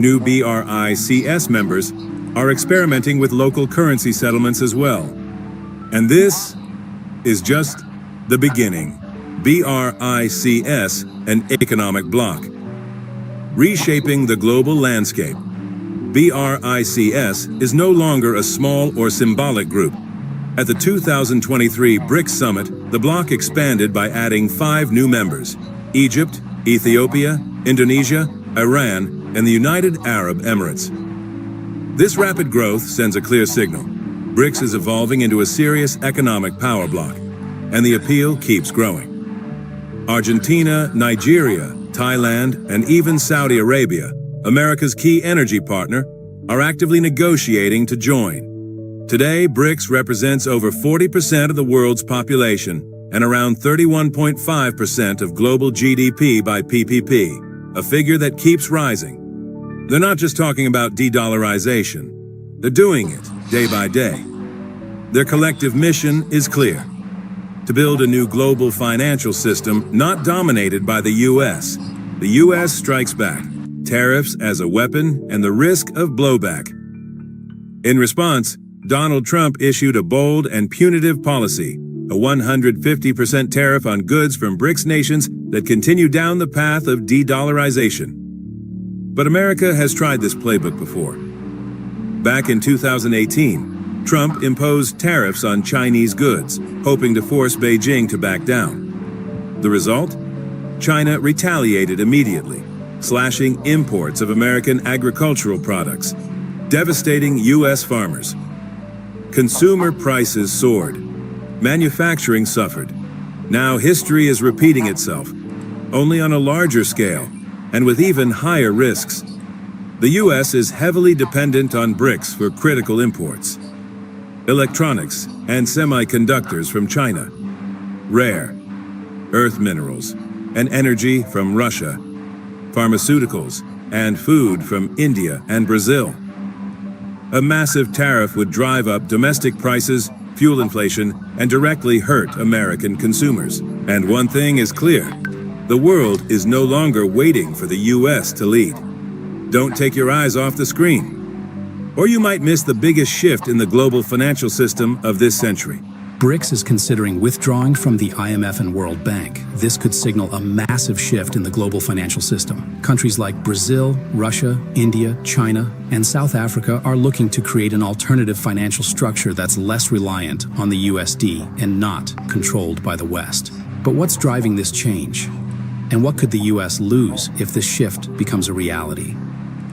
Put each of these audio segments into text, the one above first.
New BRICS members are experimenting with local currency settlements as well. And this is just the beginning. BRICS, an economic bloc, reshaping the global landscape. BRICS is no longer a small or symbolic group. At the 2023 BRICS Summit, the bloc expanded by adding 5 new members: Egypt, Ethiopia, Indonesia, Iran, and the United Arab Emirates. This rapid growth sends a clear signal. BRICS is evolving into a serious economic power bloc, and the appeal keeps growing. Argentina, Nigeria, Thailand, and even Saudi Arabia, America's key energy partner, are actively negotiating to join. Today, BRICS represents over 40% of the world's population and around 31.5% of global GDP by PPP, a figure that keeps rising. They're not just talking about de-dollarization. They're doing it day by day. Their collective mission is clear: to build a new global financial system not dominated by the U.S. The U.S. strikes back, tariffs as a weapon and the risk of blowback. In response, Donald Trump issued a bold and punitive policy, a 150% tariff on goods from BRICS nations that continue down the path of de-dollarization. But America has tried this playbook before. Back in 2018, Trump imposed tariffs on Chinese goods, hoping to force Beijing to back down. The result? China retaliated immediately, slashing imports of American agricultural products, devastating U.S. farmers. Consumer prices soared. Manufacturing suffered. Now history is repeating itself, only on a larger scale and with even higher risks. The U.S. is heavily dependent on BRICS for critical imports: electronics and semiconductors from China, rare earth minerals and energy from Russia, pharmaceuticals and food from India and Brazil. A massive tariff would drive up domestic prices, fuel inflation, and directly hurt American consumers. And one thing is clear: the world is no longer waiting for the U.S. to lead. Don't take your eyes off the screen, or you might miss the biggest shift in the global financial system of this century. BRICS is considering withdrawing from the IMF and World Bank. This could signal a massive shift in the global financial system. Countries like Brazil, Russia, India, China, and South Africa are looking to create an alternative financial structure that's less reliant on the USD and not controlled by the West. But what's driving this change? And what could the US lose if this shift becomes a reality?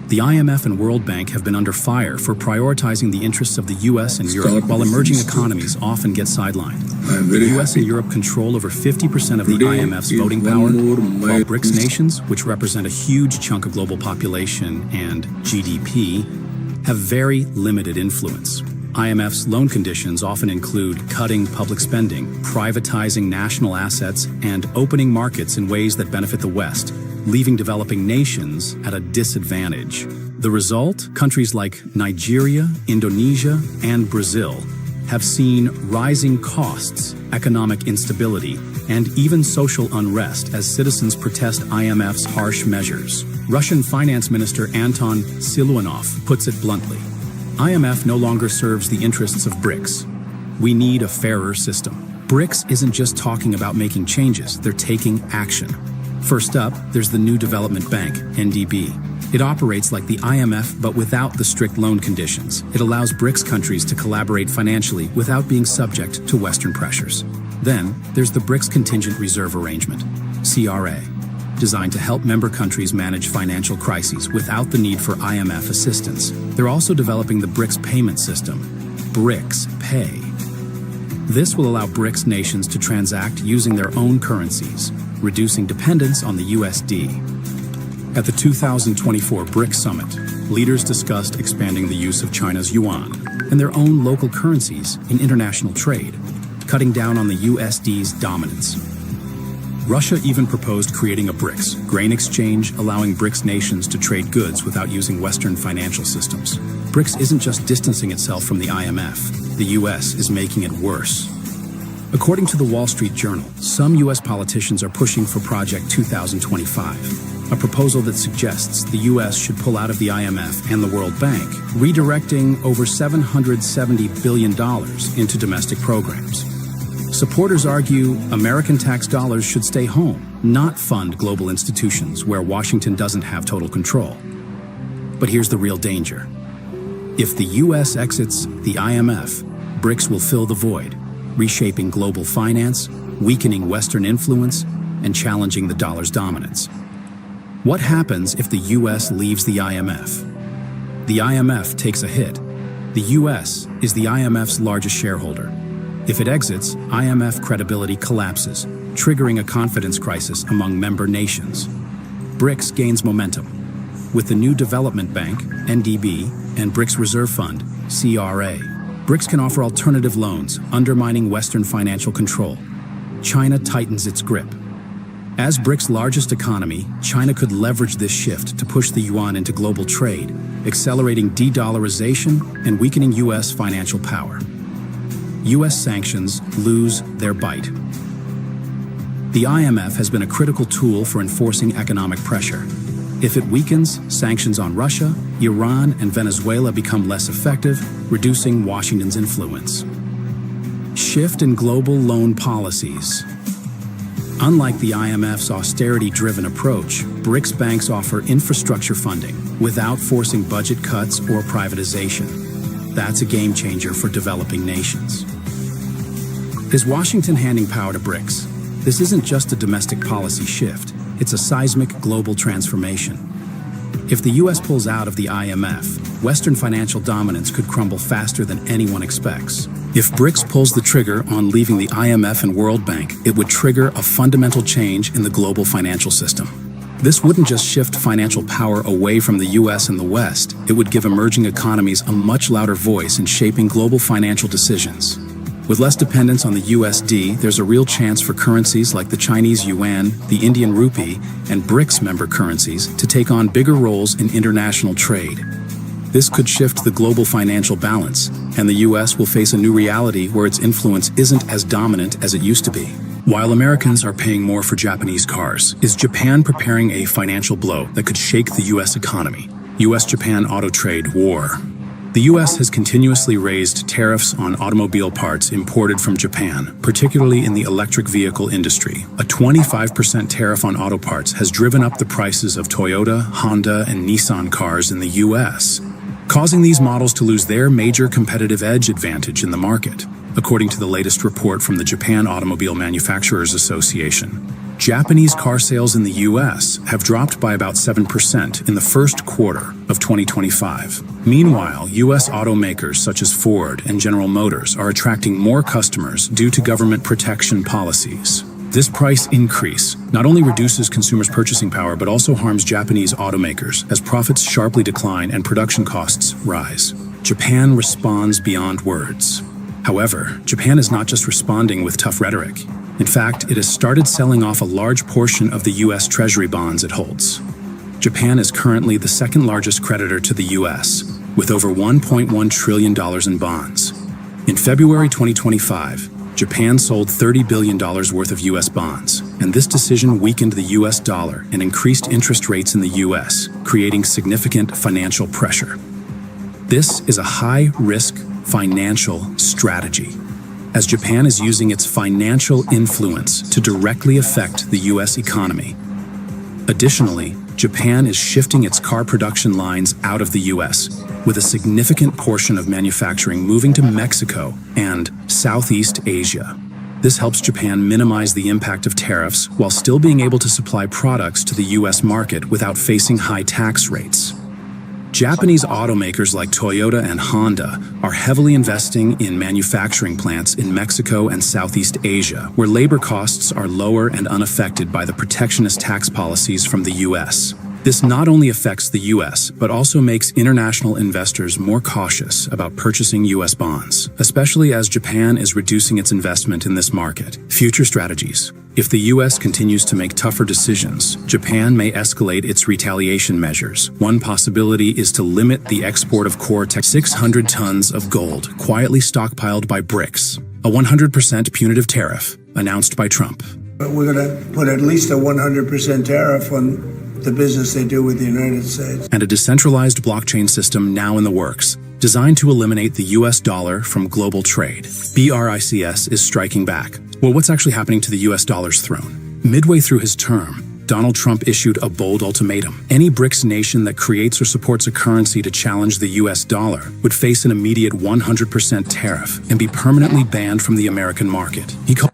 The IMF and World Bank have been under fire for prioritizing the interests of the US and Europe, while emerging economies often get sidelined. The US and Europe control over 50% of the IMF's voting power, while BRICS nations, which represent a huge chunk of global population and GDP, have very limited influence. IMF's loan conditions often include cutting public spending, privatizing national assets, and opening markets in ways that benefit the West, leaving developing nations at a disadvantage. The result? Countries like Nigeria, Indonesia, and Brazil have seen rising costs, economic instability, and even social unrest as citizens protest IMF's harsh measures. Russian Finance Minister Anton Siluanov puts it bluntly: IMF no longer serves the interests of BRICS. We need a fairer system. BRICS isn't just talking about making changes, they're taking action. First up, there's the New Development Bank, NDB. It operates like the IMF but without the strict loan conditions. It allows BRICS countries to collaborate financially without being subject to Western pressures. Then, there's the BRICS Contingent Reserve Arrangement, CRA, designed to help member countries manage financial crises without the need for IMF assistance. They're also developing the BRICS payment system, BRICS Pay. This will allow BRICS nations to transact using their own currencies, reducing dependence on the USD. At the 2024 BRICS Summit, leaders discussed expanding the use of China's yuan and their own local currencies in international trade, cutting down on the USD's dominance. Russia even proposed creating a BRICS grain exchange, allowing BRICS nations to trade goods without using Western financial systems. BRICS isn't just distancing itself from the IMF, the US is making it worse. According to the Wall Street Journal, some U.S. politicians are pushing for Project 2025, a proposal that suggests the U.S. should pull out of the IMF and the World Bank, redirecting over $770 billion into domestic programs. Supporters argue American tax dollars should stay home, not fund global institutions where Washington doesn't have total control. But here's the real danger. If the U.S. exits the IMF, BRICS will fill the void, reshaping global finance, weakening Western influence, and challenging the dollar's dominance. What happens if the U.S. leaves the IMF? The IMF takes a hit. The U.S. is the IMF's largest shareholder. If it exits, IMF credibility collapses, triggering a confidence crisis among member nations. BRICS gains momentum. With the new Development Bank, NDB, and BRICS Reserve Fund, CRA, BRICS can offer alternative loans, undermining Western financial control. China tightens its grip. As BRICS' largest economy, China could leverage this shift to push the yuan into global trade, accelerating de-dollarization and weakening U.S. financial power. U.S. sanctions lose their bite. The IMF has been a critical tool for enforcing economic pressure. If it weakens, sanctions on Russia, Iran, and Venezuela become less effective, reducing Washington's influence. Shift in global loan policies. Unlike the IMF's austerity-driven approach, BRICS banks offer infrastructure funding without forcing budget cuts or privatization. That's a game changer for developing nations. Is Washington handing power to BRICS? This isn't just a domestic policy shift. It's a seismic global transformation. If the U.S. pulls out of the IMF, Western financial dominance could crumble faster than anyone expects. If BRICS pulls the trigger on leaving the IMF and World Bank, it would trigger a fundamental change in the global financial system. This wouldn't just shift financial power away from the U.S. and the West, it would give emerging economies a much louder voice in shaping global financial decisions. With less dependence on the USD, there's a real chance for currencies like the Chinese yuan, the Indian rupee, and BRICS member currencies to take on bigger roles in international trade. This could shift the global financial balance, and the US will face a new reality where its influence isn't as dominant as it used to be. While Americans are paying more for Japanese cars, is Japan preparing a financial blow that could shake the US economy? US-Japan auto trade war. The U.S. has continuously raised tariffs on automobile parts imported from Japan, particularly in the electric vehicle industry. A 25% tariff on auto parts has driven up the prices of Toyota, Honda, and Nissan cars in the U.S., causing these models to lose their major competitive edge advantage in the market, according to the latest report from the Japan Automobile Manufacturers Association. Japanese car sales in the U.S. have dropped by about 7% in the first quarter of 2025. Meanwhile, U.S. automakers such as Ford and General Motors are attracting more customers due to government protection policies. This price increase not only reduces consumers' purchasing power but also harms Japanese automakers as profits sharply decline and production costs rise. Japan responds beyond words. However, Japan is not just responding with tough rhetoric. In fact, it has started selling off a large portion of the U.S. Treasury bonds it holds. Japan is currently the second largest creditor to the U.S., with over $1.1 trillion in bonds. In February 2025, Japan sold $30 billion worth of U.S. bonds, and this decision weakened the U.S. dollar and increased interest rates in the U.S., creating significant financial pressure. This is a high-risk financial strategy, as Japan is using its financial influence to directly affect the U.S. economy. Additionally, Japan is shifting its car production lines out of the U.S., with a significant portion of manufacturing moving to Mexico and Southeast Asia. This helps Japan minimize the impact of tariffs while still being able to supply products to the U.S. market without facing high tax rates. Japanese automakers like Toyota and Honda are heavily investing in manufacturing plants in Mexico and Southeast Asia, where labor costs are lower and unaffected by the protectionist tax policies from the U.S. This not only affects the U.S., but also makes international investors more cautious about purchasing U.S. bonds, especially as Japan is reducing its investment in this market. Future strategies. If the U.S. continues to make tougher decisions, Japan may escalate its retaliation measures. One possibility is to limit the export of core tech. 600 tons of gold quietly stockpiled by BRICS. a 100% punitive tariff announced by Trump. But we're going to put at least a 100% tariff on the business they do with the United States. And a decentralized blockchain system now in the works, designed to eliminate the US dollar from global trade. BRICS is striking back. Well, what's actually happening to the US dollar's throne? Midway through his term, Donald Trump issued a bold ultimatum. Any BRICS nation that creates or supports a currency to challenge the US dollar would face an immediate 100% tariff and be permanently banned from the American market. He called